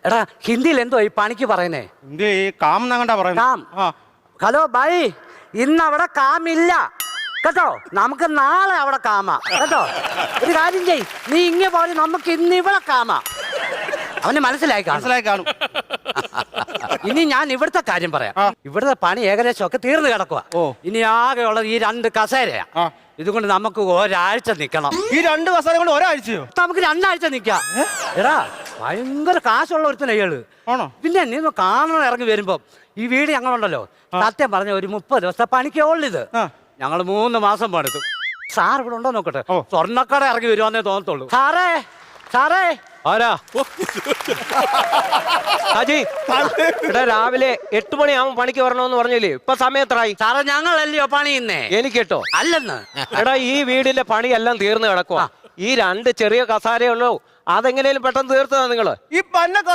എടാ ഹിന്ദിയിൽ എന്തോ ഈ പണിക്ക് പറയുന്നേ? ഹിന്ദി കാം എന്നങ്ങണ്ടാ പറയുന്നത്. കാം. ഹലോ ബൈ, ഇന്ന് അവിടെ കാമില്ല കേട്ടോ. നമുക്ക് നാളെ അവിടെ കാമാ കേട്ടോ. ഒരു കാര്യം ചെയ്, നീ ഇങ്ങനെ പോലെ നമുക്ക് ഇന്ന് ഇവിടെ കാമാ. അവന് മനസ്സിലായി കാണും. ഇനി ഞാൻ ഇവിടുത്തെ കാര്യം പറയാം. ഇവിടുത്തെ പണി ഏകദേശം ഒക്കെ തീർന്നു കിടക്കുക. ഇനി ആകെ ഉള്ളത് ഈ 2 കസേരയാ. ഇതുകൊണ്ട് നമുക്ക് ഒരാഴ്ച നിക്കണം. ഈ 2 കസേര കൊണ്ട് ഒരാഴ്ചയോ? നമുക്ക് 2 ആഴ്ച നിക്കാം. എടാ ഭയങ്കര കാശുള്ള ഒരുത്തന അയാള്. ആണോ? പിന്നെ നീ കാണണം ഇറങ്ങി വരുമ്പോ ഈ വീട് ഞങ്ങളുണ്ടല്ലോ, സത്യം പറഞ്ഞ ഒരു 30 ദിവസത്തെ പണിക്കേ ഉള്ളിത്. ഞങ്ങൾ 3 മാസം പണിതു. സാർ ഇവിടെ ഉണ്ടോ നോക്കട്ടെ. സ്വർണ്ണക്കട ഇറങ്ങി വരുവാന്നേ തോന്നത്തുള്ളൂ. സാറേ സാറേ. ആരാ? ഹാജി, ഇവിടെ രാവിലെ 8 മണിയാവും പണിക്ക് വരണമെന്ന് പറഞ്ഞില്ലേ? ഇപ്പൊ സമയം എത്രയായി? സാറേ ഞങ്ങളല്ലയോ പണിയുന്നേ. എനിക്ക് കേട്ടോ അല്ലെന്ന്. എടാ ഈ വീടിന്റെ പണിയെല്ലാം തീർന്നു കിടക്കുക. ഈ 2 ചെറിയ കസാരയുള്ളൂ, അതെങ്ങനെയും പെട്ടെന്ന് തീർത്തതാ നിങ്ങള്. ഈ പന്ന